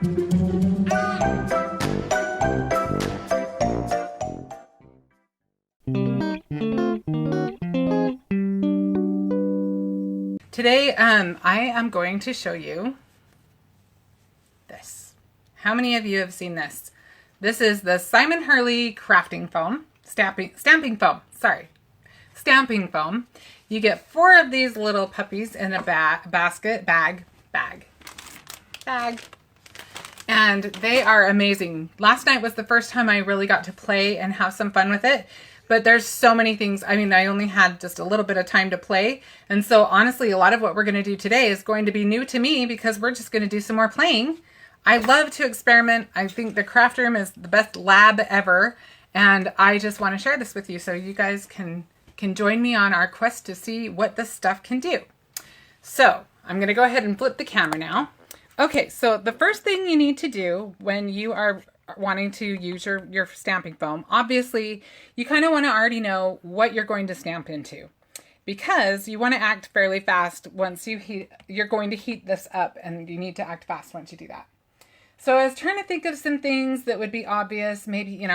Today, I am going to show you this. How many of you have seen this? This is the Simon Hurley crafting foam, stamping foam. You get 4 of these little puppies in a bag. And they are amazing. Last night was the first time I really got to play and have some fun with it. But there's so many things. I mean, I only had just a little bit of time to play. And so honestly, a lot of what we're going to do today is going to be new to me because we're just going to do some more playing. I love to experiment. I think the craft room is the best lab ever. And I just want to share this with you so you guys can join me on our quest to see what this stuff can do. So I'm going to go ahead and flip the camera now. Okay, so the first thing you need to do when you are wanting to use your stamping foam, obviously you kind of want to already know what you're going to stamp into, because you want to act fairly fast once you're going to heat this up, and you need to act fast once you do that. So I was trying to think of some things that would be obvious, maybe,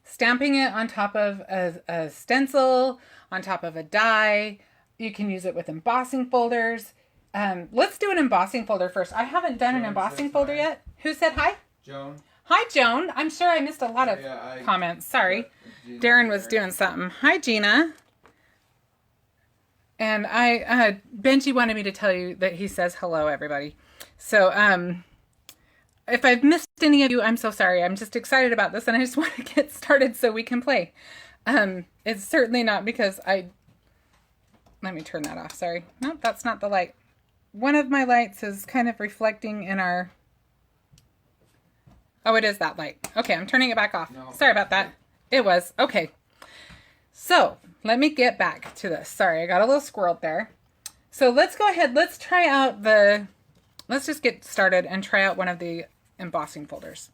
stamping it on top of a stencil, on top of a die. You can use it with embossing folders. Let's do an embossing folder first. I haven't done an embossing folder yet. Who said hi? Joan. Hi, Joan. I'm sure I missed a lot of comments. Sorry. Darren was doing something. Hi, Gina. And Benji wanted me to tell you that he says hello, everybody. So, if I've missed any of you, I'm so sorry. I'm just excited about this, and I just want to get started so we can play. It's certainly not because let me turn that off. Sorry. Nope, that's not the light. One of my lights is kind of reflecting in our... Oh, it is that light. Okay, I'm turning it back off. No. Sorry about that. It was. Okay. So, let me get back to this. Sorry, I got a little squirreled there. So, let's go ahead. Let's try out let's just get started and try out one of the embossing folders.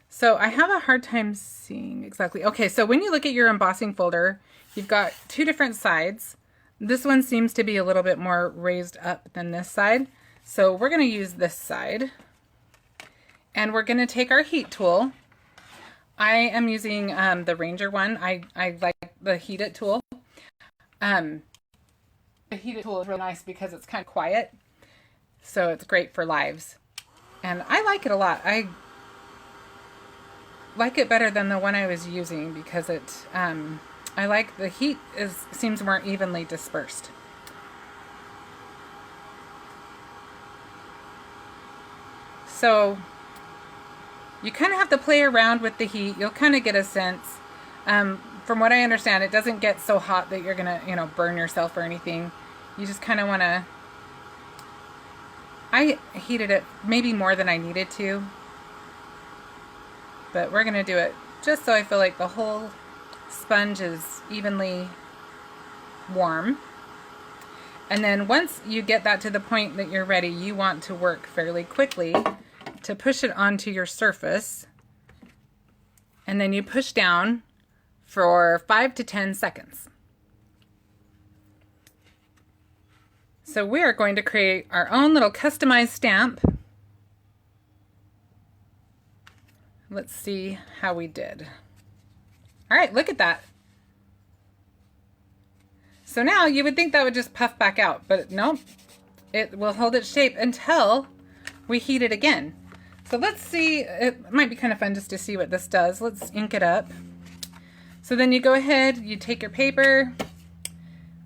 So, I have a hard time seeing exactly. Okay, so when you look at your embossing folder, you've got 2 different sides. This one seems to be a little bit more raised up than this side. So, we're going to use this side. And we're going to take our heat tool. I am using the Ranger one. I like the Heat It tool. The Heat It tool is really nice because it's kind of quiet. So it's great for lives. And I like it a lot. I like it better than the one I was using because I like the heat seems more evenly dispersed. So you kind of have to play around with the heat. You'll kind of get a sense. From what I understand, it doesn't get so hot that you're going to, burn yourself or anything. You just kind of want to... I heated it maybe more than I needed to. But we're going to do it just so I feel like the whole sponge is evenly warm. And then once you get that to the point that you're ready, you want to work fairly quickly to push it onto your surface, and then you push down for 5 to 10 seconds. So we are going to create our own little customized stamp. Let's see how we did. All right, look at that. So now you would think that would just puff back out, but nope. It will hold its shape until we heat it again. So let's see, it might be kind of fun just to see what this does. Let's ink it up. So then you go ahead, you take your paper.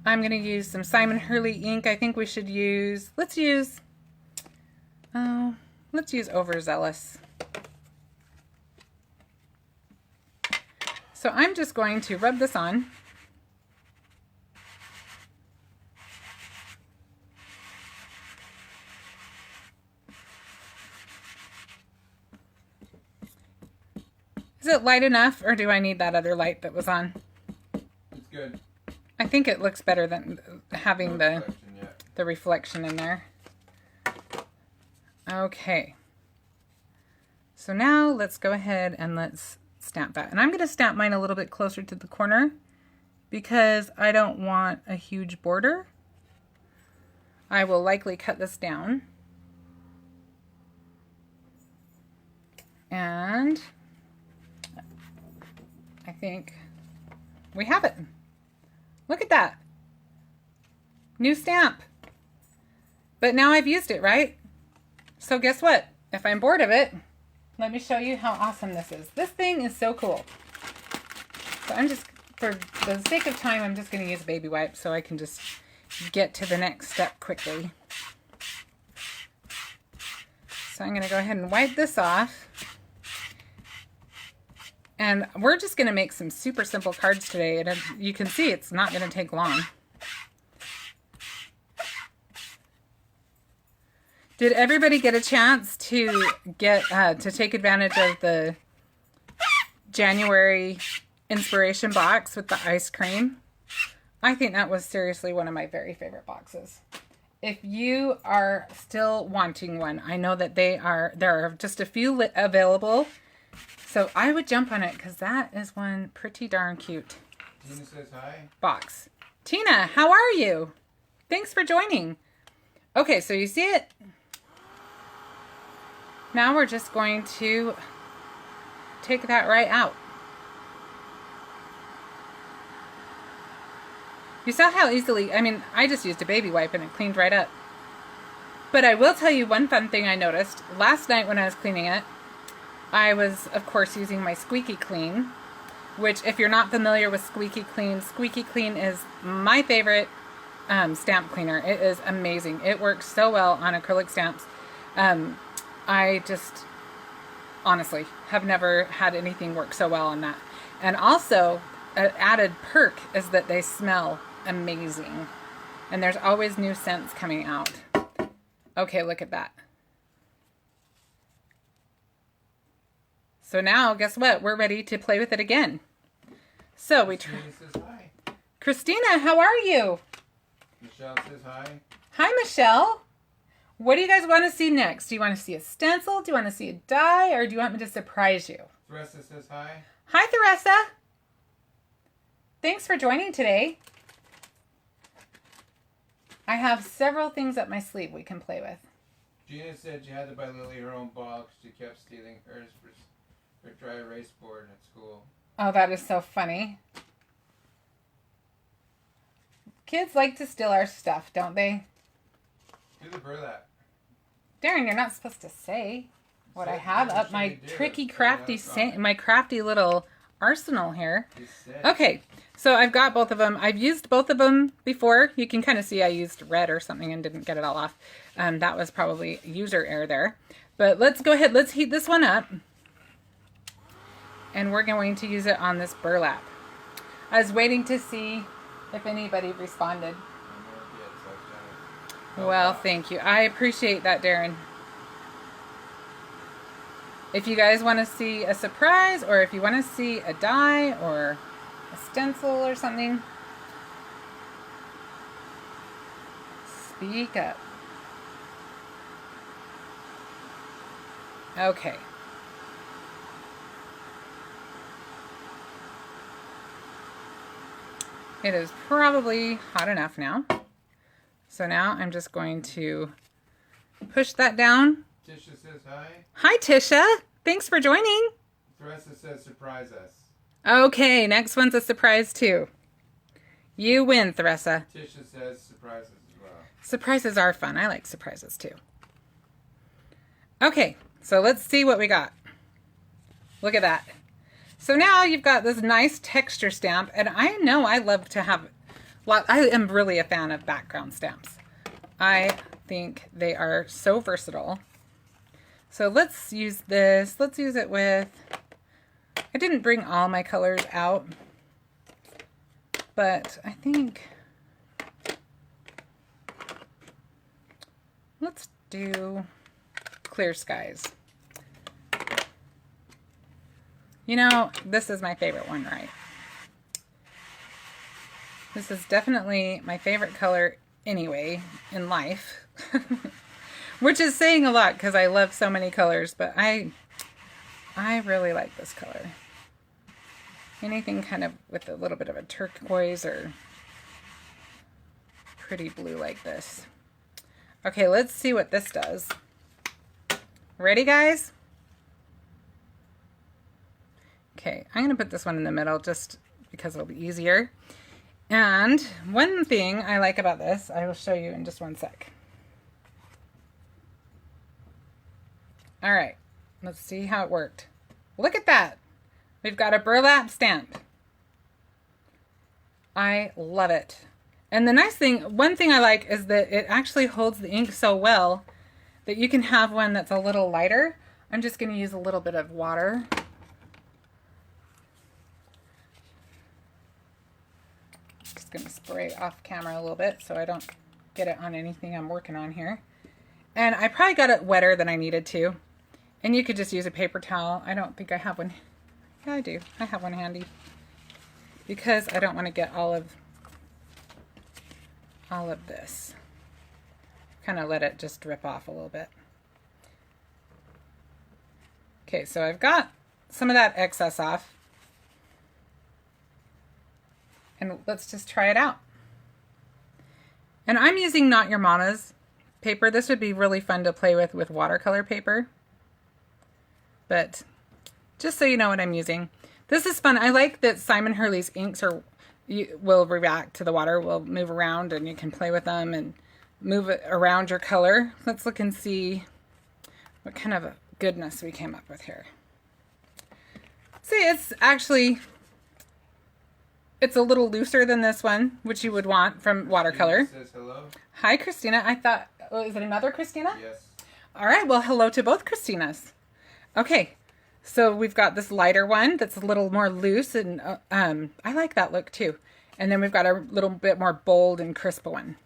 I'm going to use some Simon Hurley ink. I think we should use, let's use Overzealous. So I'm just going to rub this on. Is it light enough, or do I need that other light that was on? It's good. I think it looks better than having the reflection in there. Okay. So now let's go ahead and let's stamp that. And I'm going to stamp mine a little bit closer to the corner because I don't want a huge border. I will likely cut this down. And I think we have it. Look at that. New stamp. But now I've used it, right? So guess what? If I'm bored of it, let me show you how awesome this is. This thing is so cool. So I'm just, for the sake of time, I'm just going to use a baby wipe so I can just get to the next step quickly. So I'm going to go ahead and wipe this off. And we're just going to make some super simple cards today. And you can see it's not going to take long. Did everybody get a chance to take advantage of the January inspiration box with the ice cream? I think that was seriously one of my very favorite boxes. If you are still wanting one, I know that there are just a few available. So I would jump on it because that is one pretty darn cute Tina says hi. Box. Tina, how are you? Thanks for joining. Okay, so you see it? Now we're just going to take that right out. You saw how easily, I mean, I just used a baby wipe and it cleaned right up. But I will tell you one fun thing I noticed. Last night when I was cleaning it, I was, of course, using my Squeaky Clean, which if you're not familiar with Squeaky Clean is my favorite stamp cleaner. It is amazing. It works so well on acrylic stamps. I just honestly have never had anything work so well on that. And also, an added perk is that they smell amazing. And there's always new scents coming out. Okay, look at that. So now, guess what? We're ready to play with it again. So we try. Says hi. Christina, how are you? Michelle says hi. Hi, Michelle. What do you guys want to see next? Do you want to see a stencil? Do you want to see a die? Or do you want me to surprise you? Theresa says hi. Hi, Theresa. Thanks for joining today. I have several things up my sleeve we can play with. Gina said she had to buy Lily her own box. She kept stealing hers for dry erase board at school. Oh, that is so funny. Kids like to steal our stuff, don't they? Do the burlap. Darren, you're not supposed to say what I Said have you up should my do it. tricky, So crafty, that's fine. my crafty little arsenal here. She said. Okay, so I've got both of them. I've used both of them before. You can kind of see I used red or something and didn't get it all off. That was probably user error there. But let's go ahead. Let's heat this one up. And we're going to use it on this burlap. I was waiting to see if anybody responded. Well, thank you. I appreciate that, Darren. If you guys want to see a surprise, or if you want to see a die or a stencil or something, speak up. Okay. It is probably hot enough now. So now I'm just going to push that down. Tisha says hi. Hi, Tisha. Thanks for joining. Theresa says surprise us. Okay, next one's a surprise too. You win, Theresa. Tisha says surprise us as well. Surprises are fun. I like surprises too. Okay, so let's see what we got. Look at that. So now you've got this nice texture stamp, and I know I love to have, I am really a fan of background stamps. I think they are so versatile. So let's use this. Let's use it with, I didn't bring all my colors out, but I think, let's do Clear Skies. You know, this is my favorite one, right? This is definitely my favorite color anyway in life. Which is saying a lot because I love so many colors, but I really like this color. Anything kind of with a little bit of a turquoise or pretty blue like this. Okay, let's see what this does. Ready, guys? Okay, I'm going to put this one in the middle just because it'll be easier. And one thing I like about this, I will show you in just one sec. All right, let's see how it worked. Look at that. We've got a burlap stamp. I love it. And the nice thing, one thing I like is that it actually holds the ink so well that you can have one that's a little lighter. I'm just going to use a little bit of water. Just going to spray off camera a little bit so I don't get it on anything I'm working on here. And I probably got it wetter than I needed to. And you could just use a paper towel. I don't think I have one. Yeah, I do. I have one handy. Because I don't want to get all of this. Kind of let it just drip off a little bit. Okay, so I've got some of that excess off. And let's just try it out. And I'm using Not Your Mama's paper. This would be really fun to play with watercolor paper. But just so you know what I'm using. This is fun. I like that Simon Hurley's inks will react to the water, will move around, and you can play with them and move it around your color. Let's look and see what kind of goodness we came up with here. See, it's a little looser than this one, which you would want from watercolor. Says hello. Hi, Christina. I thought, is it another Christina? Yes. All right. Well, hello to both Christinas. Okay. So we've got this lighter one that's a little more loose, and I like that look too. And then we've got a little bit more bold and crisp one.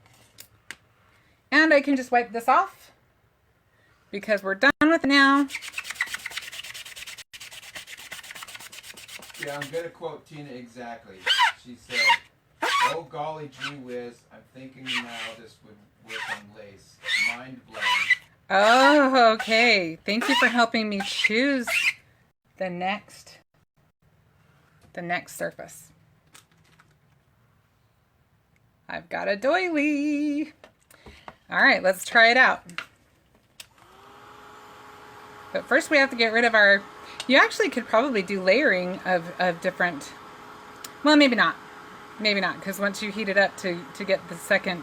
And I can just wipe this off because we're done with it now. Yeah, I'm going to quote Tina exactly. She said, "Oh golly gee whiz, I'm thinking now this would work on lace. Mind blown." Oh, okay. Thank you for helping me choose the next surface. I've got a doily. All right, let's try it out. But first we have to get rid of our, you actually could probably do layering of different, well, maybe not, because once you heat it up to get the second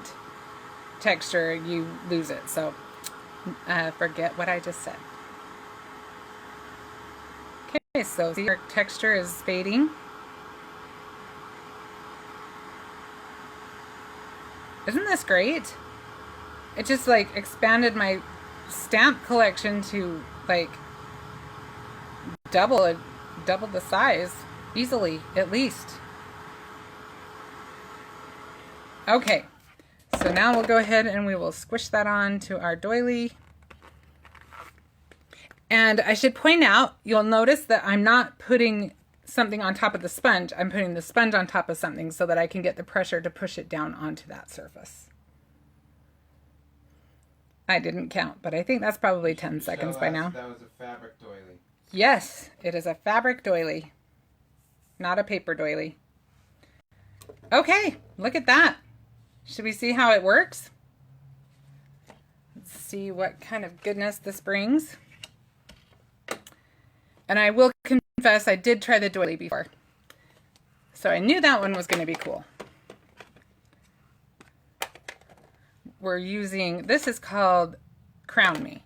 texture, you lose it. So forget what I just said. Okay, so see, our texture is fading. Isn't this great? It just like expanded my stamp collection to like double the size easily, at least. Okay, so now we'll go ahead and we will squish that on to our doily. And I should point out, you'll notice that I'm not putting something on top of the sponge. I'm putting the sponge on top of something so that I can get the pressure to push it down onto that surface. I didn't count, but I think that's probably 10 seconds by now. That was a fabric doily. Yes, it is a fabric doily, not a paper doily. Okay, look at that. Should we see how it works? Let's see what kind of goodness this brings. And I will confess, I did try the doily before. So I knew that one was going to be cool. We're using, this is called Crown Me.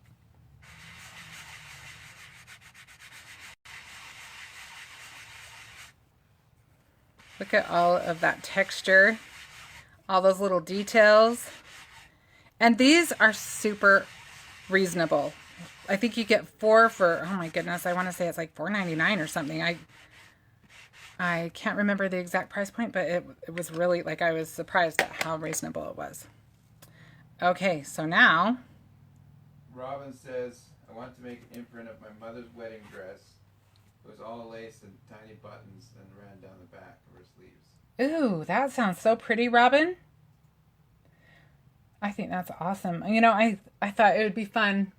Look at all of that texture, all those little details. And these are super reasonable. I think you get 4 for, oh my goodness, I want to say it's like $4.99 or something. I can't remember the exact price point, but it was really, like, I was surprised at how reasonable it was. Okay, so now. Robin says, "I want to make an imprint of my mother's wedding dress. It was all lace and tiny buttons and ran down the back of her sleeves." Ooh, that sounds so pretty, Robin. I think that's awesome. You know, I thought it would be fun.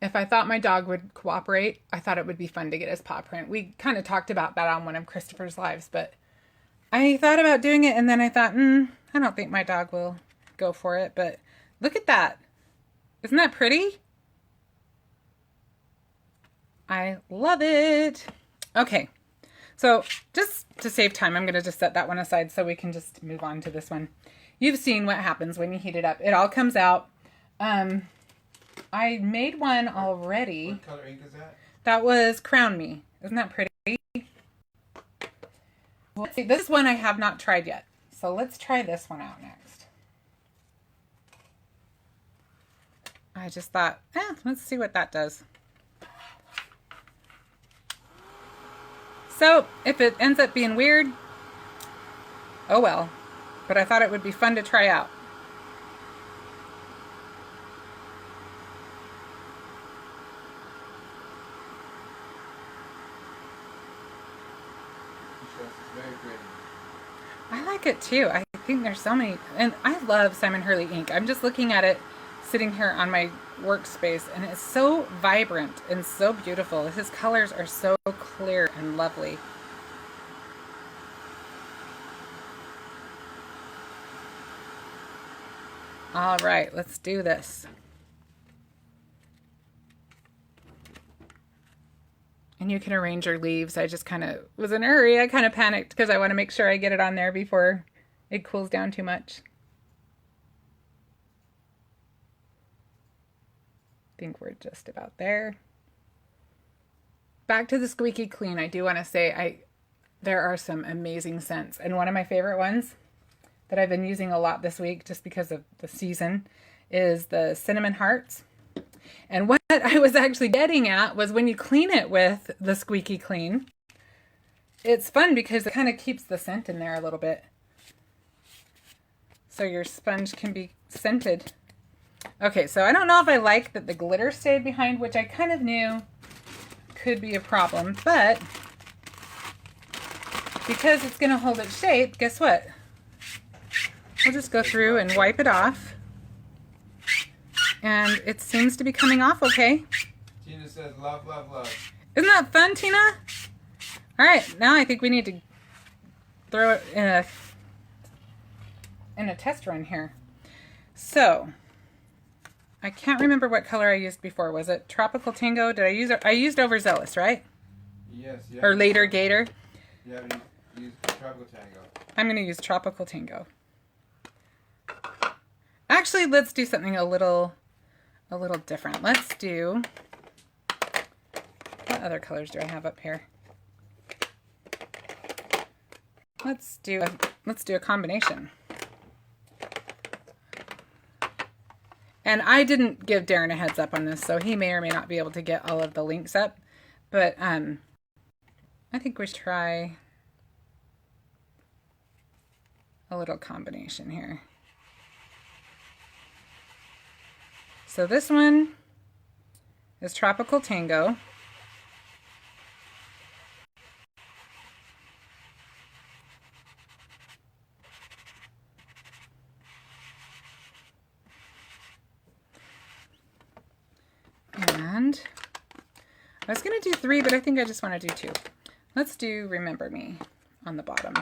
If I thought my dog would cooperate, I thought it would be fun to get his paw print. We kind of talked about that on one of Christopher's lives, but I thought about doing it, and then I thought, I don't think my dog will go for it, but look at that. Isn't that pretty? I love it. Okay, So just to save time, I'm going to just set that one aside so we can just move on to this one. You've seen what happens when you heat it up. It all comes out. I made one already. What color ink is that? That was Crown Me. Isn't that pretty? Let's see. This one I have not tried yet. So let's try this one out next. I just thought, let's see what that does. So if it ends up being weird, oh well. But I thought it would be fun to try out. Very pretty. I like it too. I think there's so many, and I love Simon Hurley ink. I'm just looking at it sitting here on my workspace, and it's so vibrant and so beautiful. His colors are so clear and lovely. All right, let's do this. And you can arrange your leaves. I just kind of was in a hurry. I kind of panicked because I want to make sure I get it on there before it cools down too much. I think we're just about there. Back to the Squeaky Clean. I do want to say there are some amazing scents. And one of my favorite ones that I've been using a lot this week just because of the season is the Cinnamon Hearts. And what I was actually getting at was when you clean it with the Squeaky Clean, it's fun because it kind of keeps the scent in there a little bit. So your sponge can be scented. Okay, so I don't know if I like that the glitter stayed behind, which I kind of knew could be a problem, but because it's going to hold its shape, guess what? We'll just go through and wipe it off. And it seems to be coming off okay. Tina says love, love, love. Isn't that fun, Tina? All right, now I think we need to throw it in a test run here. So, I can't remember what color I used before. Was it Tropical Tango? Did I use it? I used Overzealous, right? Yes. Or later Gator. You haven't used Tropical Tango. I'm going to use Tropical Tango. Actually, let's do something a little different. Let's do, what other colors do I have up here? Let's do a combination. And I didn't give Darren a heads up on this, so he may or may not be able to get all of the links up. But I think we should try a little combination here. So this one is Tropical Tango. And I was going to do 3, but I think I just want to do 2. Let's do Remember Me on the bottom.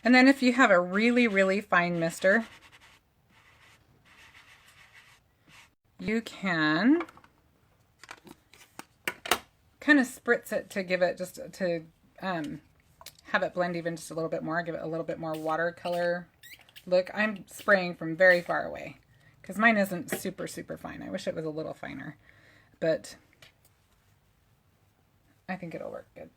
And then if you have a really, really fine mister, you can kind of spritz it to give it just to have it blend even just a little bit more, give it a little bit more watercolor look. I'm spraying from very far away because mine isn't super, super fine. I wish it was a little finer, but I think it'll work good.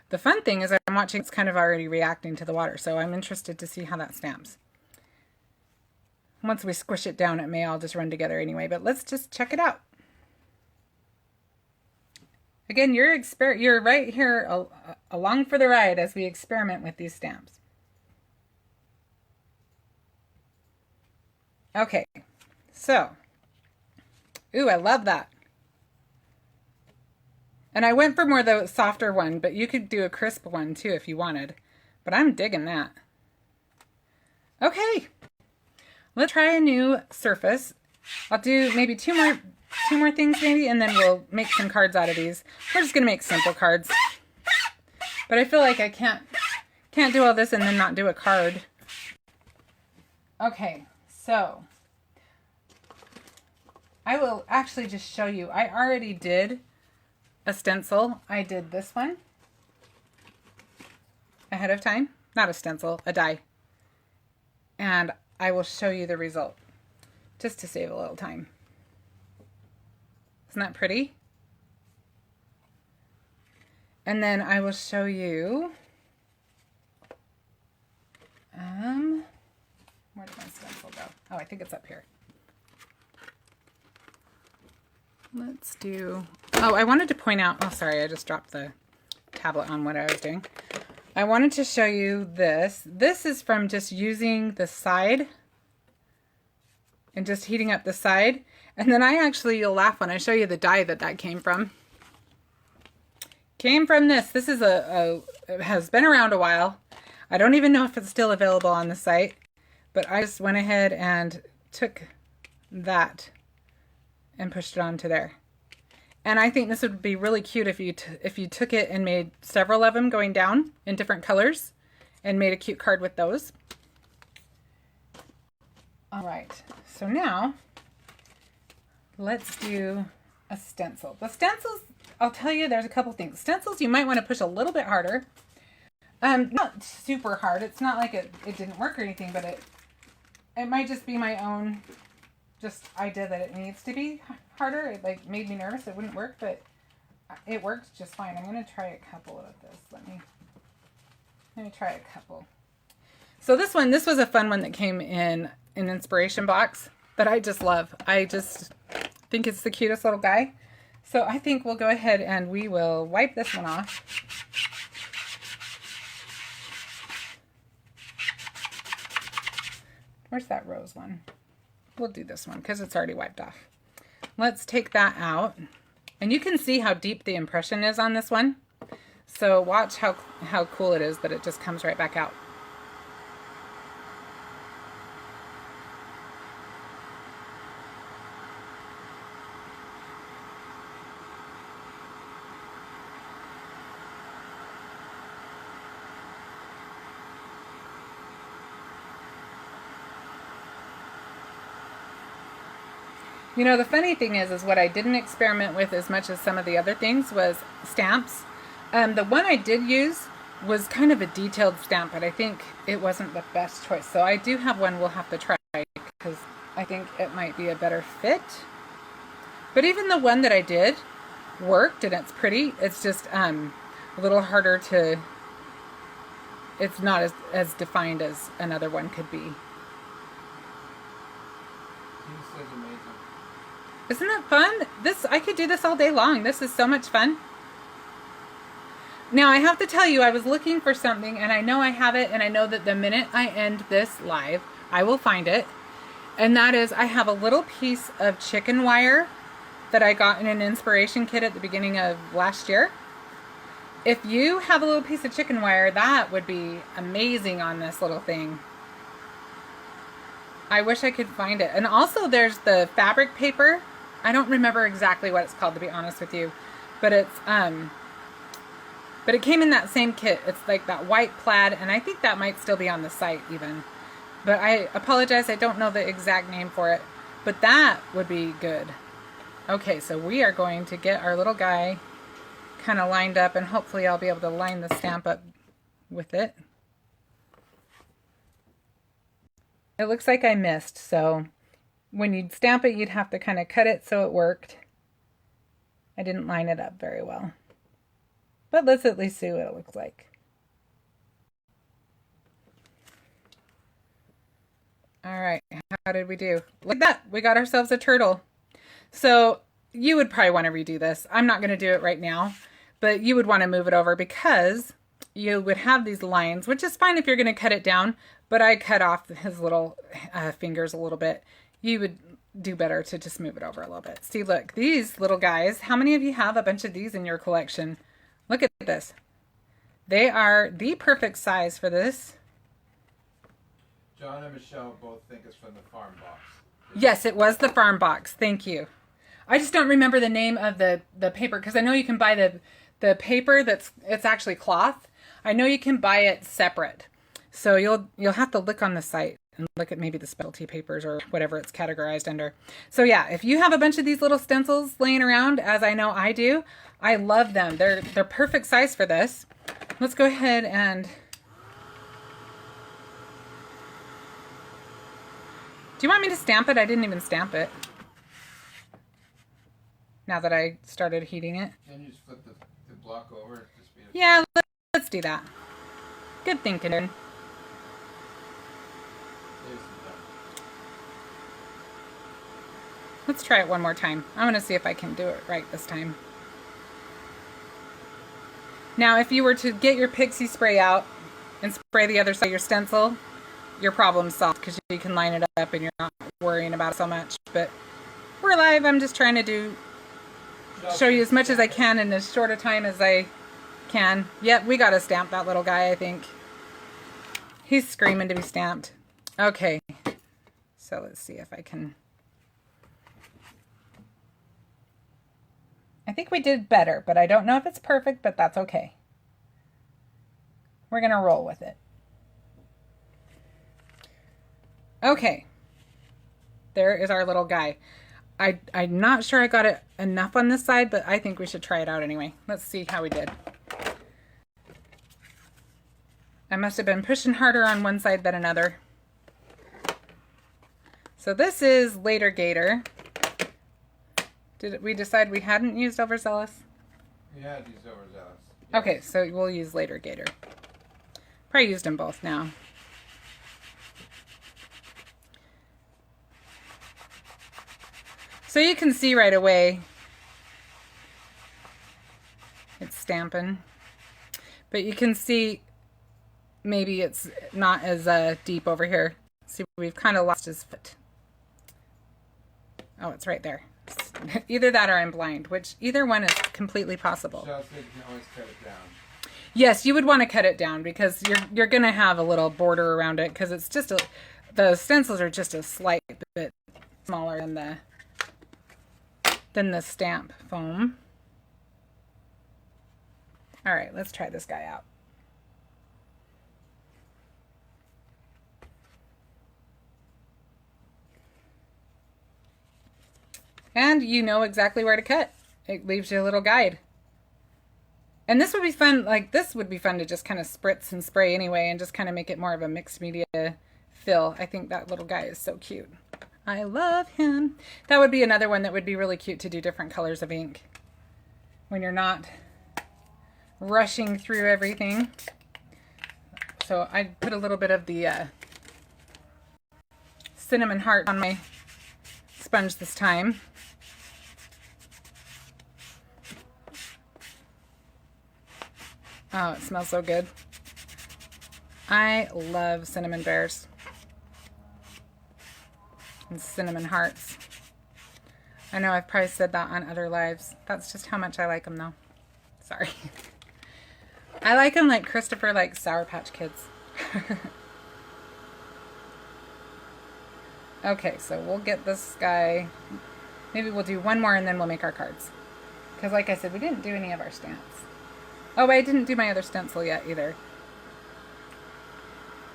The fun thing is I'm watching it's kind of already reacting to the water, so I'm interested to see how that stamps. Once we squish it down, it may all just run together anyway, but let's just check it out. Again, you're right here along for the ride as we experiment with these stamps. Okay, so, ooh, I love that. And I went for more the softer one, but you could do a crisp one too if you wanted. But I'm digging that. Okay, let's try a new surface. I'll do maybe two more things maybe, and then we'll make some cards out of these. We're just gonna make simple cards. But I feel like I can't do all this and then not do a card. Okay, So I will actually just show you. I already did a stencil. I did this one ahead of time. Not a stencil, a die. And I will show you the result just to save a little time. Isn't that pretty? And then I will show you, where did my stencil go? Oh, I think it's up here. Let's do, oh, I wanted to point out, oh, sorry, I just dropped the tablet on what I was doing. I wanted to show you this. This is from just using the side and just heating up the side. And then I actually, you'll laugh when I show you the die that came from. Came from this. This is it has been around a while. I don't even know if it's still available on the site, but I just went ahead and took that and pushed it onto there. And I think this would be really cute if you took it and made several of them going down in different colors and made a cute card with those. All right, so now let's do a stencil. The stencils, I'll tell you, there's a couple things. Stencils, you might want to push a little bit harder. Not super hard. It's not like it didn't work or anything, but it might just be my own idea that it needs to be harder. It like made me nervous. It wouldn't work, but it worked just fine. I'm going to try a couple of this. Let me try a couple. So this was a fun one that came in an inspiration box that I just love. I just think it's the cutest little guy. So I think we'll go ahead and we will wipe this one off. Where's that rose one? We'll do this one because it's already wiped off. Let's take that out. And you can see how deep the impression is on this one. So watch how cool it is that it just comes right back out. You know, the funny thing is what I didn't experiment with as much as some of the other things was stamps. The one I did use was kind of a detailed stamp, but I think it wasn't the best choice. So I do have one we'll have to try because I think it might be a better fit. But even the one that I did worked and it's pretty. It's just a little harder to, it's not as defined as another one could be. This is amazing. Isn't that fun? I could do this all day long. This is so much fun. Now I have to tell you, I was looking for something and I know I have it, and I know that the minute I end this live, I will find it. And that is, I have a little piece of chicken wire that I got in an inspiration kit at the beginning of last year. If you have a little piece of chicken wire, that would be amazing on this little thing. I wish I could find it. And also there's the fabric paper. I don't remember exactly what it's called, to be honest with you, but it's but it came in that same kit. It's like that white plaid, and I think that might still be on the site even. But I apologize, I don't know the exact name for it, but that would be good. Okay, so we are going to get our little guy kind of lined up, and hopefully I'll be able to line the stamp up with it. It looks like I missed, so when you'd stamp it, you'd have to kind of cut it so it worked. I didn't line it up very well. But let's at least see what it looks like. All right, how did we do? Look at that, we got ourselves a turtle. So you would probably want to redo this. I'm not going to do it right now, but you would want to move it over because you would have these lines, which is fine if you're going to cut it down, but I cut off his little fingers a little bit. You would do better to just move it over a little bit. See, look, these little guys, how many of you have a bunch of these in your collection? Look at this. They are the perfect size for this. John and Michelle both think it's from the farm box. Yes, it was the farm box. Thank you. I just don't remember the name of the paper, because I know you can buy the paper it's actually cloth. I know you can buy it separate. So you'll have to look on the site and look at maybe the specialty papers or whatever it's categorized under. So yeah, if you have a bunch of these little stencils laying around, as I know I do, I love them. They're perfect size for this. Let's go ahead and... Do you want me to stamp it? I didn't even stamp it. Now that I started heating it. Can you just flip the block over? Yeah, let's do that. Good thinking. Let's try it one more time. I want to see if I can do it right this time. Now, if you were to get your pixie spray out and spray the other side of your stencil, your problem's solved because you can line it up and you're not worrying about it so much. But we're live. I'm just trying to show you as much as I can in as short a time as I can. Yep, we got to stamp that little guy, I think. He's screaming to be stamped. Okay, so let's see if I can... I think we did better, but I don't know if it's perfect, but that's okay. We're going to roll with it. Okay, there is our little guy. I'm not sure I got it enough on this side, but I think we should try it out anyway. Let's see how we did. I must have been pushing harder on one side than another. So this is later Gator. Did we decide we hadn't used Overzealous? We had used Overzealous. Yes. Okay, so we'll use later Gator. Probably used them both now. So you can see right away it's stamping, but you can see maybe it's not as deep over here. See, we've kind of lost his foot. Oh, it's right there. Either that or I'm blind, which either one is completely possible. Michelle said you can always cut it down. Yes, you would want to cut it down because you're going to have a little border around it because it's just the stencils are just a slight bit smaller than the stamp foam. All right, let's try this guy out. And you know exactly where to cut. It leaves you a little guide. And this would be fun, like this would be fun to just kind of spritz and spray anyway and just kind of make it more of a mixed media fill. I think that little guy is so cute. I love him. That would be another one that would be really cute to do different colors of ink when you're not rushing through everything. So I put a little bit of the cinnamon heart on my sponge this time. Oh, it smells so good. I love cinnamon bears and cinnamon hearts. I know I've probably said that on other lives. That's just how much I like them though. Sorry. I like them like Christopher likes Sour Patch Kids. Okay, so we'll get this guy. Maybe we'll do one more and then we'll make our cards. Because like I said, we didn't do any of our stamps. Oh, I didn't do my other stencil yet either.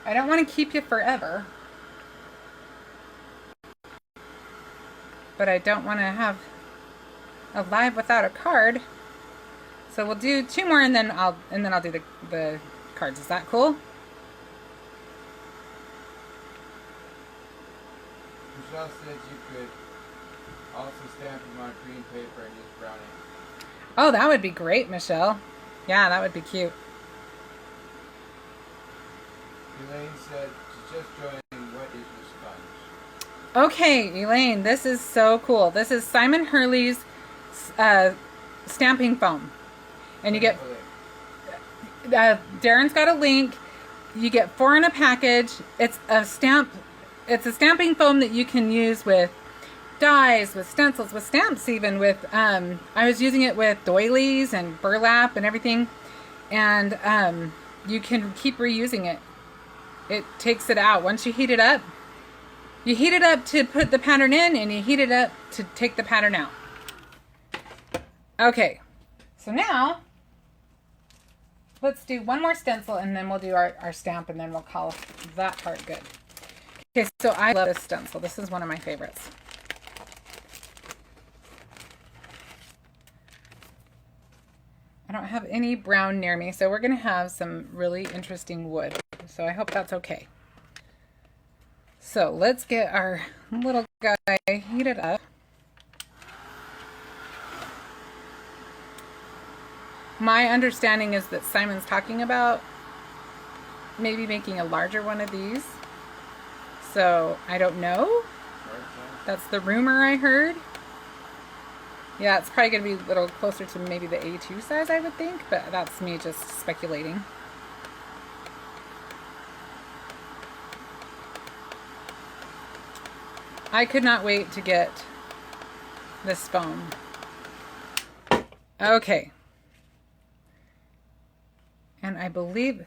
I don't want to keep you forever. But I don't want to have a live without a card. So we'll do two more and then I'll do the cards. Is that cool? Michelle said you could also stamp them on green paper and use brown ink. Oh, that would be great, Michelle. Yeah, that would be cute. Elaine said she's just joining. What is your sponge? Okay, Elaine, this is so cool. This is Simon Hurley's stamping foam. And you get... Darren's got a link. You get 4 in a package. It's a stamping foam that you can use with dies, with stencils, with stamps even, with, I was using it with doilies and burlap and everything, and you can keep reusing it. It takes it out. Once you heat it up to put the pattern in, and you heat it up to take the pattern out. Okay, so now, let's do one more stencil, and then we'll do our stamp, and then we'll call that part good. Okay, so I love this stencil. This is one of my favorites. I don't have any brown near me, so we're going to have some really interesting wood. So I hope that's okay. So let's get our little guy heated up. My understanding is that Simon's talking about maybe making a larger one of these. So I don't know. That's the rumor I heard. Yeah, it's probably going to be a little closer to maybe the A2 size, I would think, but that's me just speculating. I could not wait to get this foam. Okay. And I believe...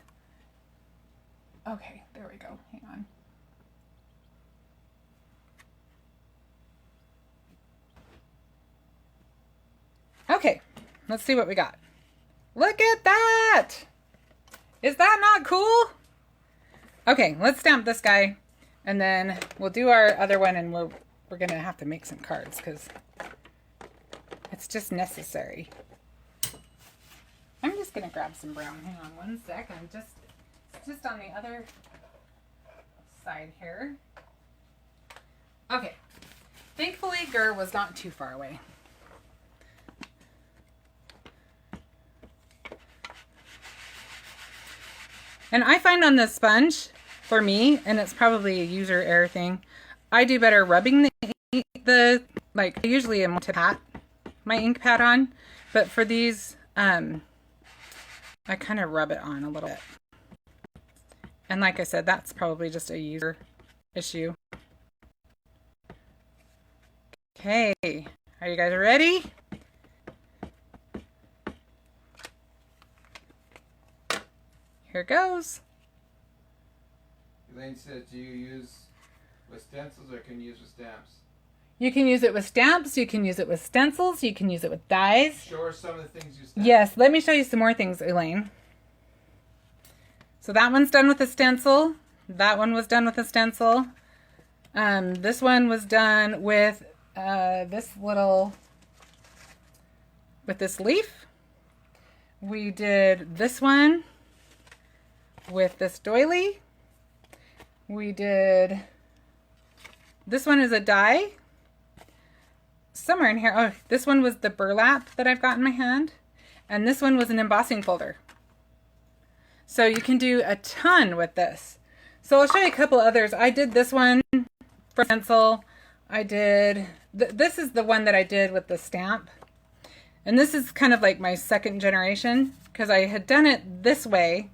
Okay, there we go. Hang on. Okay, let's see what we got. Look at that! Is that not cool? Okay, let's stamp this guy, and then we'll do our other one, and we're gonna have to make some cards because it's just necessary. I'm just gonna grab some brown. Hang on one sec. I'm just on the other side here. Okay. Thankfully, Grrr was not too far away. And I find on the sponge, for me, and it's probably a user error thing, I do better rubbing like I usually am to pat my ink pad on, but for these, I kind of rub it on a little bit. And like I said, that's probably just a user issue. Okay, are you guys ready? Here goes. Elaine said, do you use with stencils or can you use with stamps? You can use it with stamps, you can use it with stencils, you can use it with dyes. Show her some of the things you stamp. Yes, let me show you some more things, Elaine. So that one's done with a stencil. That one was done with a stencil. This one was done with this leaf. We did this one with this doily. We did, this one is a die. Somewhere in here, oh, this one was the burlap that I've got in my hand. And this one was an embossing folder. So you can do a ton with this. So I'll show you a couple others. I did this one for stencil. I did, this is the one that I did with the stamp. And this is kind of like my second generation because I had done it this way.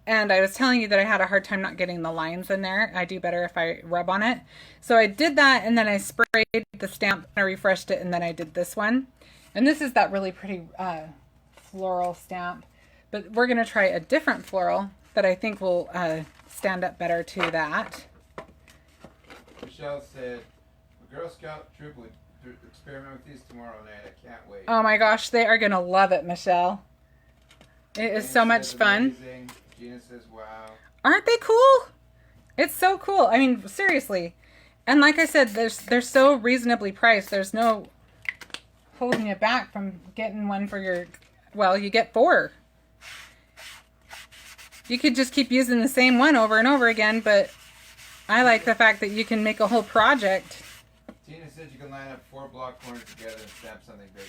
And I was telling you that I had a hard time not getting the lines in there. I do better if I rub on it. So I did that and then I sprayed the stamp and I refreshed it and then I did this one. And this is that really pretty floral stamp. But we're going to try a different floral that I think will stand up better to that. Michelle said, a Girl Scout troop would experiment with these tomorrow night. I can't wait. Oh my gosh, they are going to love it, Michelle. It is so much fun. Amazing. Gina says, wow. Aren't they cool? It's so cool. I mean, seriously. And like I said, they're so reasonably priced. There's no holding it back from getting one for your, well, you get 4. You could just keep using the same one over and over again, but I like the fact that you can make a whole project. Tina said you can line up 4 block corners together and stamp something bigger.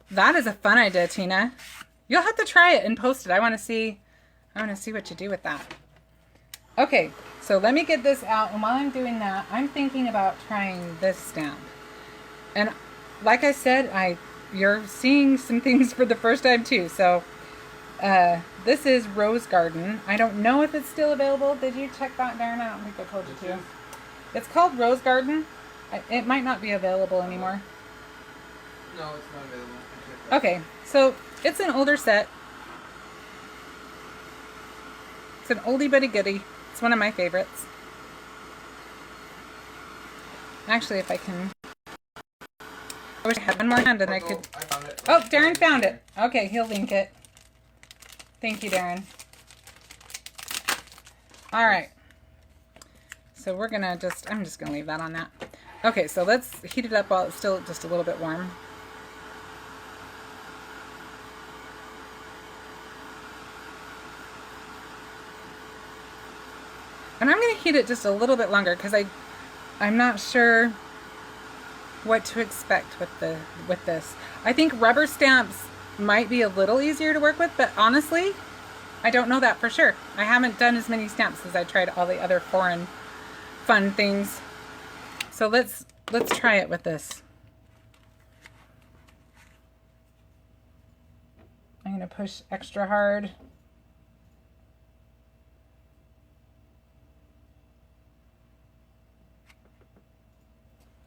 That is a fun idea, Tina. You'll have to try it and post it. I want to see what you do with that. Okay, so let me get this out, and while I'm doing that, I'm thinking about trying this stamp. And like I said, you're seeing some things for the first time too. So this is Rose Garden. I don't know if it's still available. Did you check that, Darren? I don't think I told you to. It's called Rose Garden. It might not be available anymore. No, it's not available. Okay, so it's an older set. It's an oldie but a goodie. It's one of my favorites. Actually, if I can... I wish I had one more hand and I could... I found it. Oh, Darren found it. Okay, he'll link it. Thank you, Darren. All right. So we're gonna I'm just gonna leave that on that. Okay, so let's heat it up while it's still just a little bit warm. And I'm gonna heat it just a little bit longer because I'm not sure what to expect with this. I think rubber stamps might be a little easier to work with, but honestly, I don't know that for sure. I haven't done as many stamps as I tried all the other foreign fun things. So let's try it with this. I'm gonna push extra hard.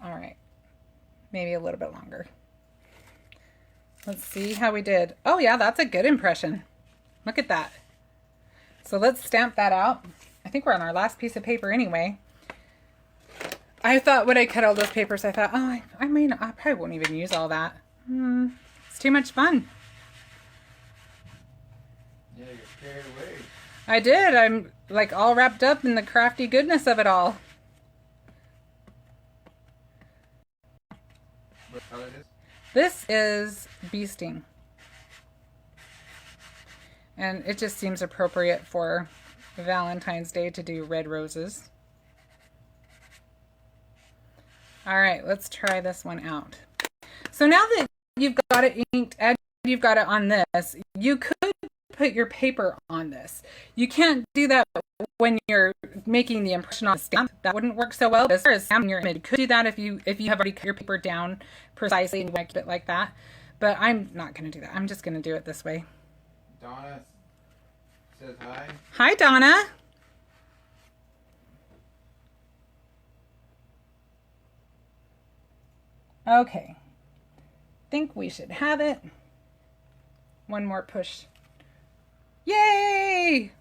All right, maybe a little bit longer. Let's see how we did. Oh yeah, that's a good impression. Look at that. So let's stamp that out. I think we're on our last piece of paper anyway. I thought when I cut all those papers, I thought, oh, I probably won't even use all that. It's too much fun. Yeah, you got carried away. I did. I'm like all wrapped up in the crafty goodness of it all. What color is This is bee sting. And it just seems appropriate for Valentine's Day to do red roses. All right, let's try this one out. So now that you've got it inked and you've got it on this, you could put your paper on this. You can't do that when you're making the impression on the stamp. That wouldn't work so well as far as stamping your image. You could do that if you have already cut your paper down precisely and keep it like that. But I'm not going to do that. I'm just going to do it this way. Donna says hi. Hi, Donna. Okay. Think we should have it. One more push. Yay!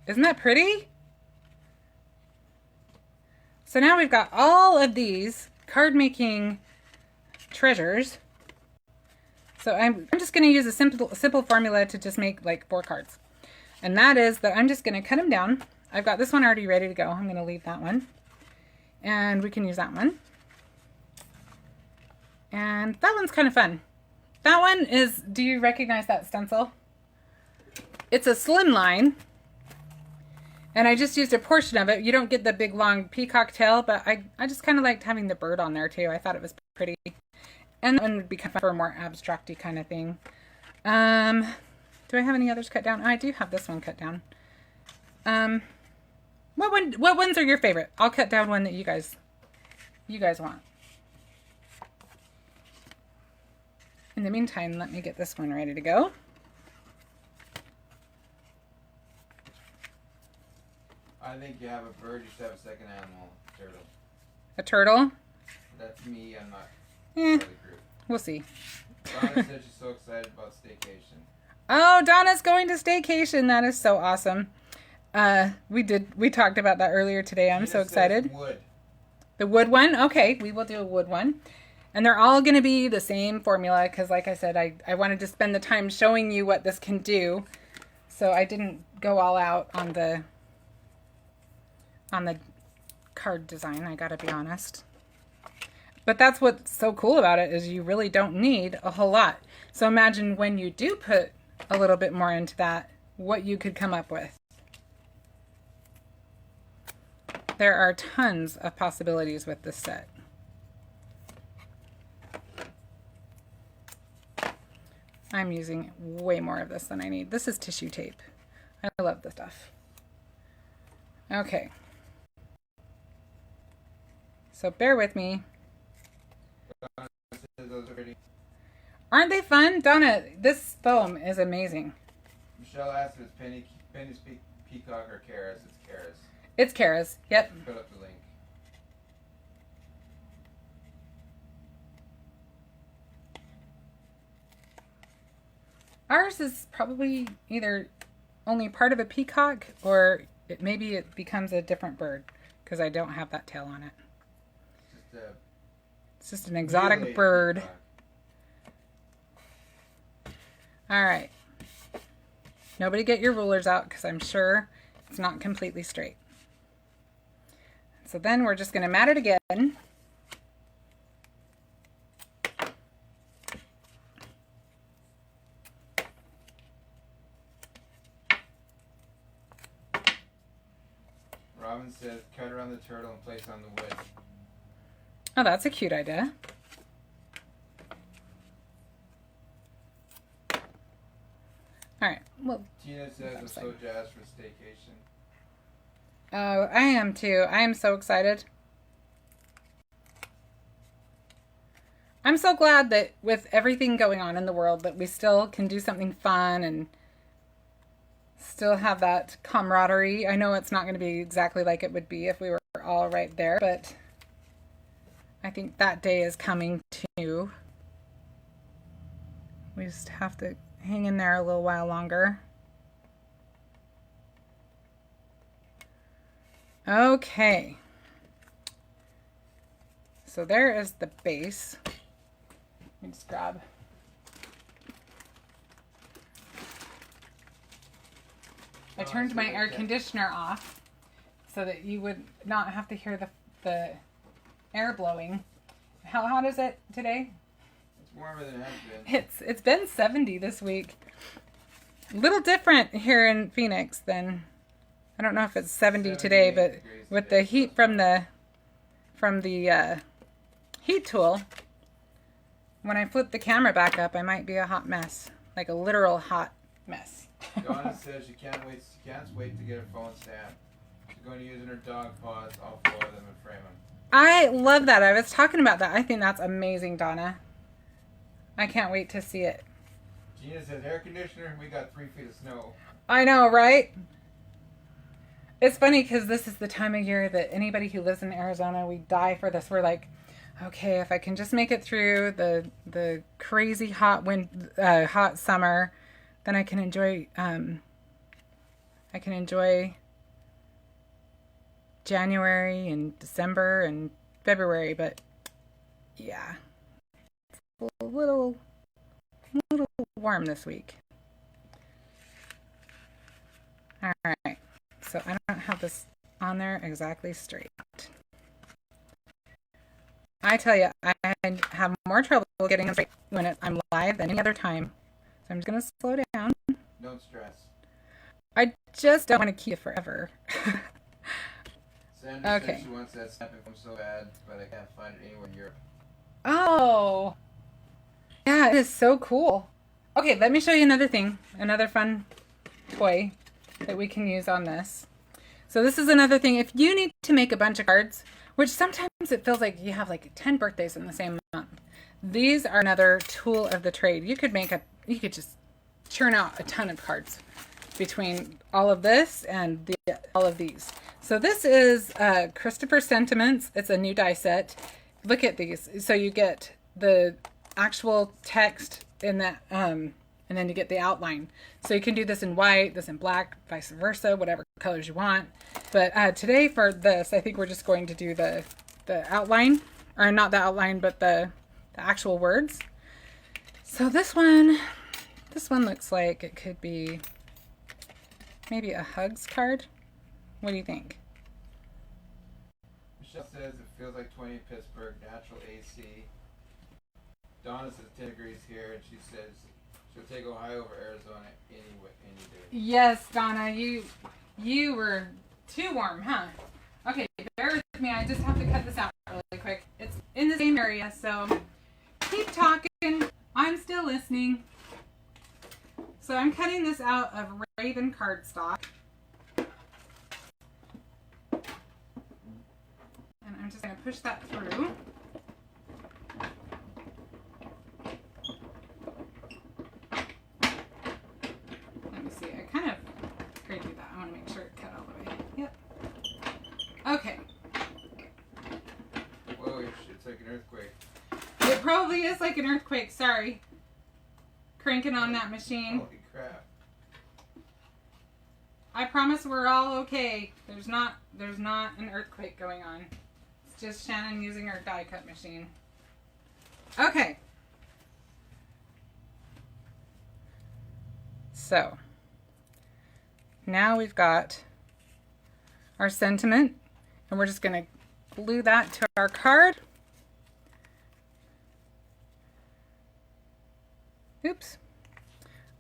Isn't that pretty? So now we've got all of these card making treasures. So I'm just going to use a simple formula to just make like 4 cards. And that is that I'm just going to cut them down. I've got this one already ready to go. I'm going to leave that one. And we can use that one. And that one's kind of fun. That one is, do you recognize that stencil? It's a slim line. And I just used a portion of it. You don't get the big long peacock tail, but I just kind of liked having the bird on there too. I thought it was pretty. And that one would be kind of for a more abstract-y kind of thing. Do I have any others cut down? I do have this one cut down. What ones are your favorite? I'll cut down one that you guys want. In the meantime, let me get this one ready to go. I think you have a bird, you should have a second animal, turtle. A turtle? That's me, I'm not Eh, part of the group. we'll see. Donna said she's so excited about staycation. Oh, Donna's going to staycation. That is so awesome. We talked about that earlier today. I'm so excited. Wood. The wood one? Okay, we will do a wood one. And they're all going to be the same formula because, like I said, I wanted to spend the time showing you what this can do. So I didn't go all out on the card design, I gotta be honest. But that's what's so cool about it is you really don't need a whole lot. So imagine when you do put a little bit more into that, what you could come up with. There are tons of possibilities with this set. I'm using way more of this than I need. This is tissue tape. I love this stuff. Okay. So bear with me. Aren't they fun? Donna, this foam is amazing. Michelle asked if it's Penny's Peacock or Kara's. It's Kara's. It's Kara's. Yep. Put up the link. Ours is probably either only part of a peacock or maybe it becomes a different bird because I don't have that tail on it. It's just an exotic bird. Peacock. All right. Nobody get your rulers out because I'm sure it's not completely straight. So then we're just going to mat it again. Robin says cut around the turtle and place on the wood. Oh, that's a cute idea. All right. Well, Tina says I'm so jazzed for staycation. Oh, I am too. I am so excited. I'm so glad that with everything going on in the world that we still can do something fun and still have that camaraderie. I know it's not going to be exactly like it would be if we were all right there, but I think that day is coming too. We just have to hang in there a little while longer. Okay. So there is the base. Let me just grab. I turned my air conditioner off so that you would not have to hear the air blowing. How hot is it today? It's warmer than it has been. It's been 70 this week. A little different here in Phoenix than, I don't know if it's 70 today, but with the heat from the heat tool, when I flip the camera back up, I might be a hot mess, like a literal hot mess. Donna says she can't wait to get her phone stamped. She's going to use in her dog paws, all 4 of them, and frame them. I love that. I was talking about that. I think that's amazing, Donna. I can't wait to see it. Gina says air conditioner. We got 3 feet of snow. I know, right? It's funny because this is the time of year that anybody who lives in Arizona, we die for this. We're like, okay, if I can just make it through the crazy hot summer, then I can enjoy January and December and February. But yeah, it's a little warm this week. All right. So I don't have this on there exactly straight. I tell you, I have more trouble getting it straight when I'm live than any other time. So I'm just going to slow down. Don't stress. I just don't want to keep it forever. Sandra says she wants that snapping foam so bad, but I can't find it anywhere in Europe. Oh. Yeah, it is so cool. Okay, let me show you another thing. Another fun toy that we can use on this. So this is another thing. If you need to make a bunch of cards, which sometimes it feels like you have like 10 birthdays in the same month. These are another tool of the trade. You could just churn out a ton of cards between all of this and all of these. So this is Christopher Sentiments. It's a new die set. Look at these. So you get the actual text in that, and then you get the outline. So you can do this in white, this in black, vice versa, whatever colors you want. But today for this, I think we're just going to do the outline, or not the outline, but the actual words. So this one looks like it could be maybe a hugs card. What do you think? Michelle says it feels like 20 in Pittsburgh, natural AC. Donna says 10 degrees here, and she says she'll take Ohio over Arizona any day. Yes, Donna, you were too warm, huh? Okay, bear with me. I just have to cut this out really quick. It's in the same area, so keep talking. I'm still listening. So I'm cutting this out of Raven cardstock. And I'm just going to push that through. Let me see. I kind of created that. I want to make sure it cut all the way. Yep. Okay. Whoa, it's like an earthquake. It probably is like an earthquake. Sorry. Cranking on that machine. Holy crap. I promise we're all okay. There's not an earthquake going on. It's just Shannon using her die cut machine. Okay. So now we've got our sentiment, and we're just going to glue that to our card. Oops.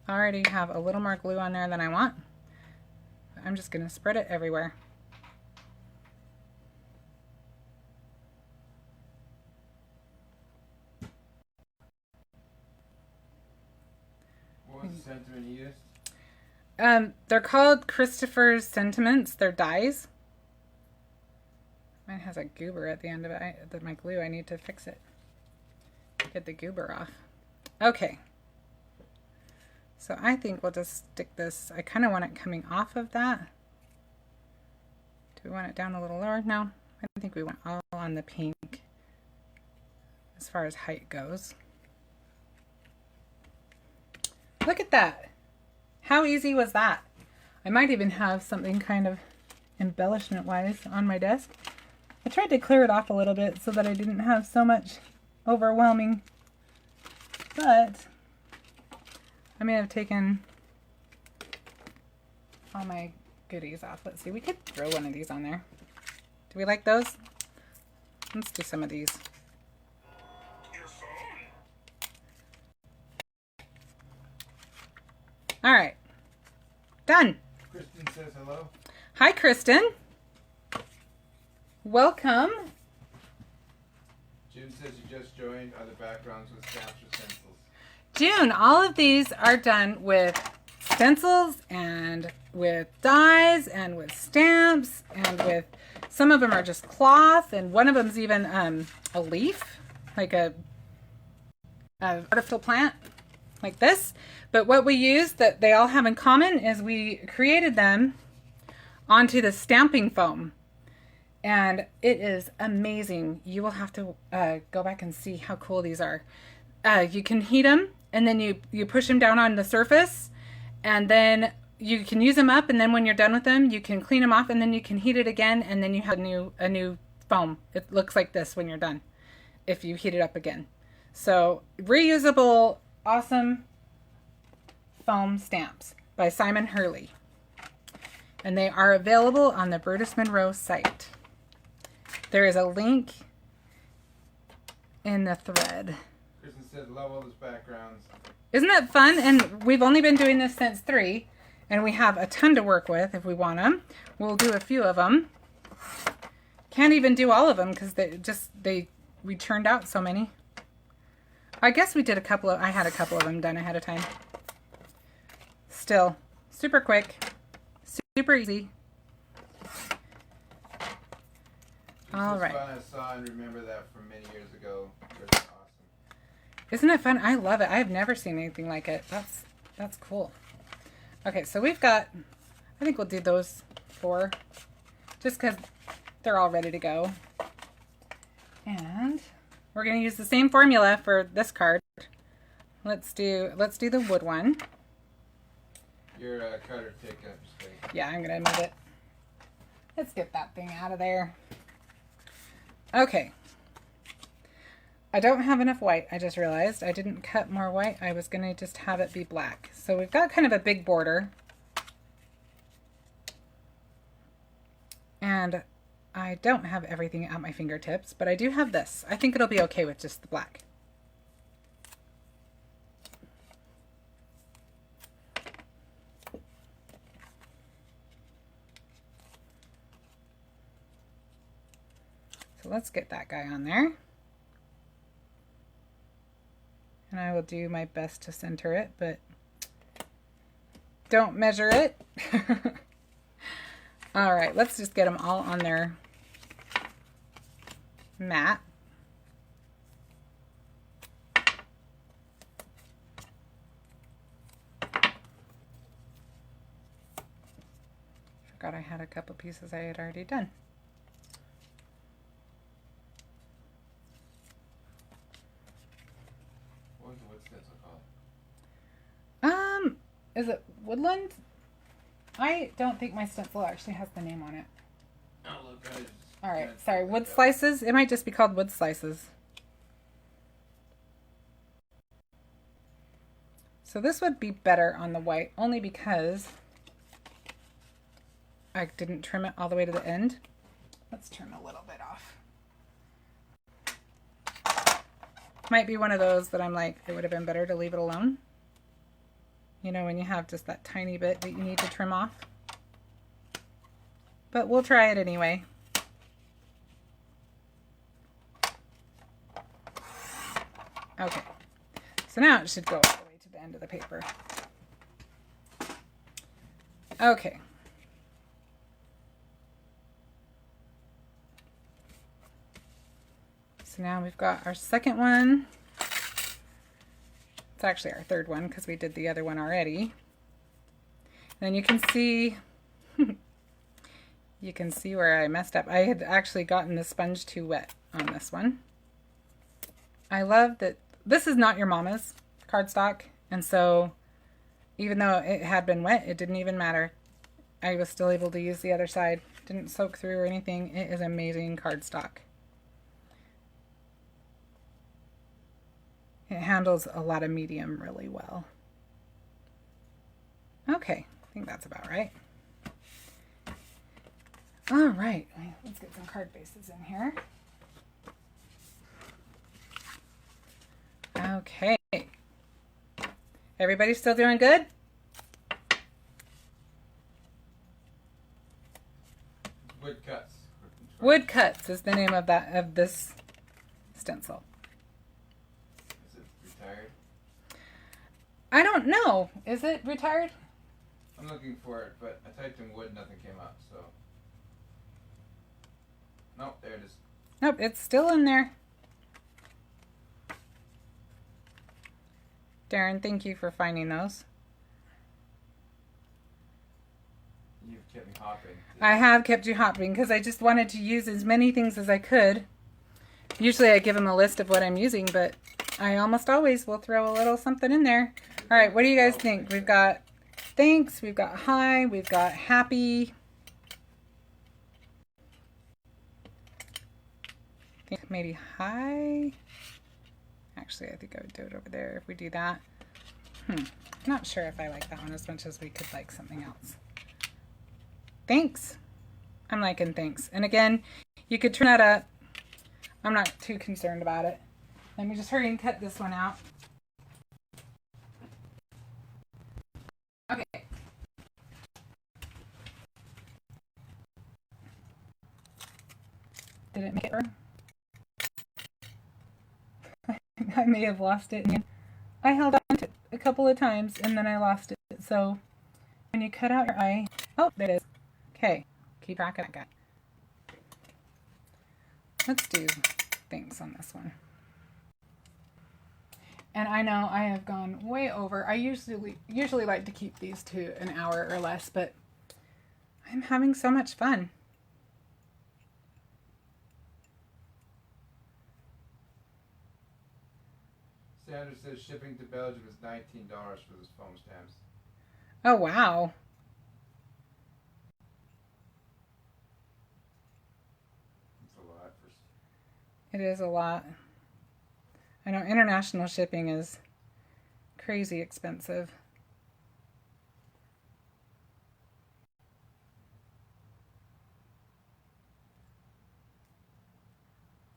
I already have a little more glue on there than I want. I'm just going to spread it everywhere. What was the sentiment you used? They're called Christopher's Sentiments. They're dies. Mine has a goober at the end of it. My glue, I need to fix it. Get the goober off. Okay. So I think we'll just stick this. I kind of want it coming off of that. Do we want it down a little lower? No. I think we went all on the pink as far as height goes. Look at that. How easy was that? I might even have something kind of embellishment-wise on my desk. I tried to clear it off a little bit so that I didn't have so much overwhelming, but I may have taken all my goodies off. Let's see, we could throw one of these on there. Do we like those? Let's do some of these. All right, done. Kristen says hello. Hi, Kristen. Welcome. June says you just joined. Are the backgrounds with stamps or stencils? June, all of these are done with stencils and with dies and with stamps and with, some of them are just cloth, and one of them's even a leaf, like a artificial plant like this. But what we use that they all have in common is we created them onto the stamping foam. And it is amazing. You will have to go back and see how cool these are. You can heat them, and then you push them down on the surface, and then you can use them up, and then when you're done with them, you can clean them off, and then you can heat it again, and then you have a new foam. It looks like this when you're done, if you heat it up again. So, reusable, awesome foam stamps by Simon Hurley. And they are available on the Brutus Monroe site. There is a link in the thread. Kristen says, love all those backgrounds. Isn't that fun? And we've only been doing this since 3, and we have a ton to work with if we want them. We'll do a few of them. Can't even do all of them because we churned out so many. I guess we did I had a couple of them done ahead of time. Still, super quick, super easy. All right. Fun. I saw and remember that from many years ago. It's awesome. Isn't it fun? I love it. I have never seen anything like it. That's cool. Okay, so we've got, I think we'll do those 4 just because they're all ready to go. And we're going to use the same formula for this card. Let's do the wood one. Your cutter take up space. Yeah, I'm going to move it. Let's get that thing out of there. Okay. I don't have enough white. I just realized I didn't cut more white. I was going to just have it be black. So we've got kind of a big border. And I don't have everything at my fingertips, but I do have this. I think it'll be okay with just the black. So let's get that guy on there. And I will do my best to center it, but don't measure it. All right, let's just get them all on their mat. Forgot I had a couple pieces I had already done. What was the wood stencil called? Is it Woodland? I don't think my stencil actually has the name on it. Oh, look, guys. All right, sorry, wood slices. It might just be called wood slices. So this would be better on the white only because I didn't trim it all the way to the end. Let's trim a little bit off. Might be one of those that I'm like, it would have been better to leave it alone. You know, when you have just that tiny bit that you need to trim off. But we'll try it anyway. Okay, so now it should go all the way to the end of the paper. Okay. So now we've got our second one. It's actually our third one because we did the other one already. And then you can see, you can see where I messed up. I had actually gotten the sponge too wet on this one. I love that this is not your mama's cardstock, and so even though it had been wet, it didn't even matter. I was still able to use the other side. Didn't soak through or anything. It is amazing cardstock. It handles a lot of medium really well. Okay, I think that's about right. All right, let's get some card bases in here. Okay. Everybody still doing good? Woodcuts. Woodcuts is the name of this stencil. Is it retired? I don't know. Is it retired? I'm looking for it, but I typed in wood, nothing came up, so. Nope, there it is. Nope, it's still in there. Darren, thank you for finding those. You've kept me hopping. I have kept you hopping because I just wanted to use as many things as I could. Usually I give them a list of what I'm using, but I almost always will throw a little something in there. All right, what do you guys think? We've got thanks, we've got hi, we've got happy. I think maybe hi. Actually, I think I would do it over there if we do that. Not sure if I like that one as much as we could like something else. Thanks. I'm liking thanks. And again, you could turn that up. I'm not too concerned about it. Let me just hurry and cut this one out. Okay. Did it make it? I may have lost it. I held on to it a couple of times and then I lost it. So when you cut out your eye, oh, there it is. Okay, keep track of that guy. Let's do things on this one. And I know I have gone way over. I usually like to keep these to an hour or less, but I'm having so much fun. Sandra says shipping to Belgium is $19 for those foam stamps. Oh, wow. It's a lot. It is a lot. I know international shipping is crazy expensive.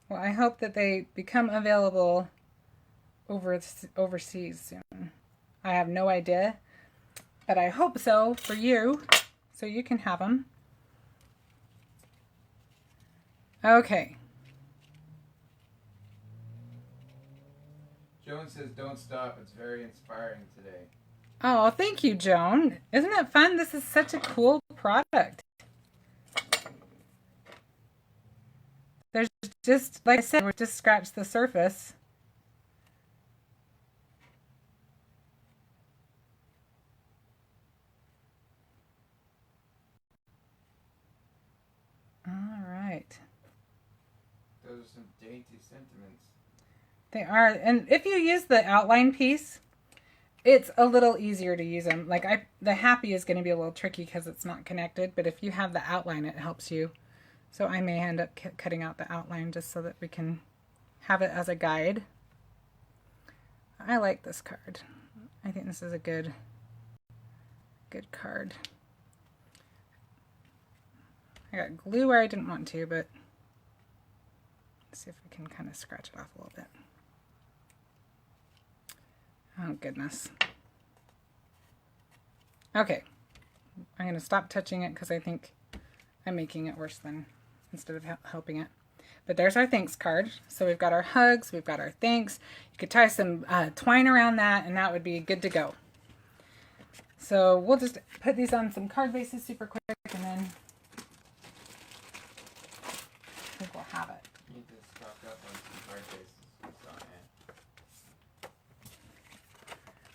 Well, I hope that they become available overseas soon. I have no idea, but I hope so for you, so you can have them. Okay. Joan says don't stop. It's very inspiring today. Oh, thank you, Joan. Isn't it fun? This is such a cool product. There's just, like I said, we just scratched the surface. All right. Those are some dainty sentiments. They are, and if you use the outline piece, it's a little easier to use them. Like the happy is going to be a little tricky because it's not connected, but if you have the outline, it helps you. So I may end up cutting out the outline just so that we can have it as a guide. I like this card. I think this is a good card. I got glue where I didn't want to, but let's see if we can kind of scratch it off a little bit. Oh, goodness. Okay. I'm going to stop touching it because I think I'm making it worse than instead of helping it. But there's our thanks card. So we've got our hugs, we've got our thanks. You could tie some twine around that and that would be good to go. So we'll just put these on some card bases super quick and then I think we'll have it. You need to stock up on some card bases.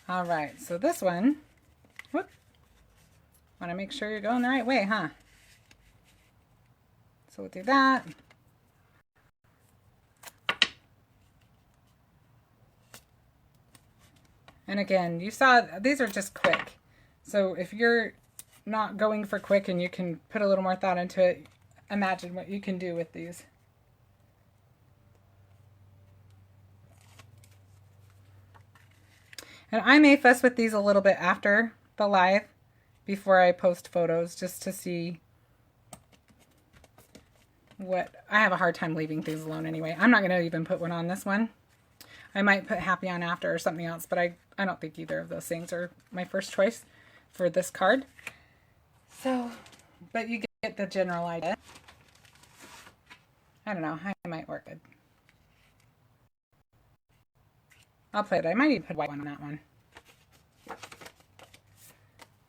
All right, so this one, whoop, want to make sure you're going the right way, huh? So we'll do that. And again, you saw these are just quick. So if you're not going for quick and you can put a little more thought into it, imagine what you can do with these. And I may fuss with these a little bit after the live before I post photos just to see what... I have a hard time leaving things alone anyway. I'm not going to even put one on this one. I might put happy on after or something else, but I don't think either of those things are my first choice for this card. So, but you get the general idea. I don't know. I might work it. I'll play it. I might even put white one on that one.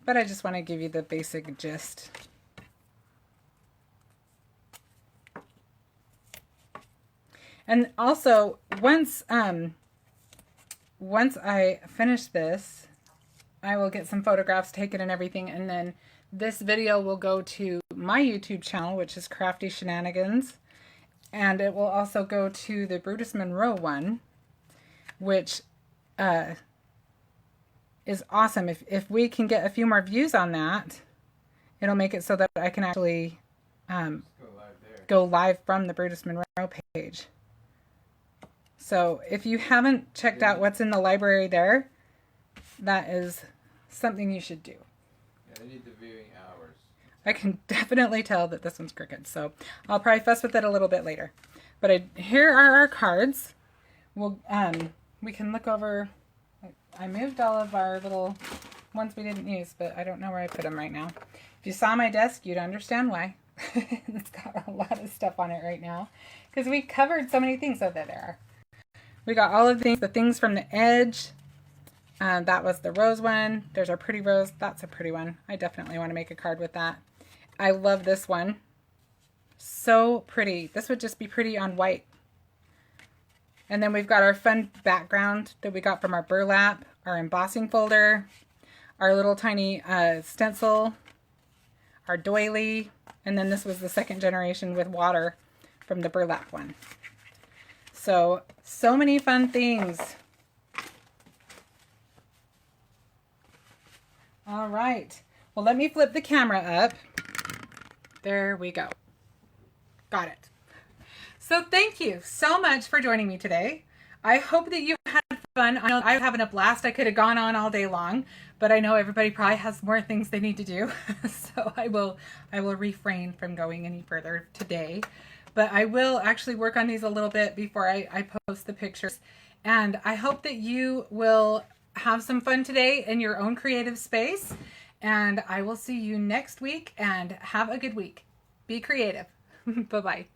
But I just want to give you the basic gist. And also, once I finish this, I will get some photographs taken and everything, and then this video will go to my YouTube channel, which is Crafty Shenanigans, and it will also go to the Brutus Monroe one, which is awesome. If we can get a few more views on that, it'll make it so that I can actually go live from the Brutus Monroe page. So if you haven't checked out what's in the library there, that is something you should do. Yeah, they need the viewing hours. I can definitely tell that this one's crooked, so I'll probably fuss with it a little bit later. But here are our cards. We'll we can look over. I moved all of our little ones we didn't use, but I don't know where I put them right now. If you saw my desk, you'd understand why. It's got a lot of stuff on it right now because we covered so many things. So there they are. We got all of the things from the edge. That was the rose one. There's our pretty rose. That's a pretty one. I definitely want to make a card with that. I love this one. So pretty. This would just be pretty on white. And then we've got our fun background that we got from our burlap, our embossing folder, our little tiny stencil, our doily, and then this was the second generation with water from the burlap one. So many fun things. All right. Well, let me flip the camera up. There we go. Got it. So thank you so much for joining me today. I hope that you had fun. I know I'm having a blast. I could have gone on all day long, but I know everybody probably has more things they need to do. So I will refrain from going any further today. But I will actually work on these a little bit before I post the pictures. And I hope that you will have some fun today in your own creative space. And I will see you next week, and have a good week. Be creative. Bye-bye.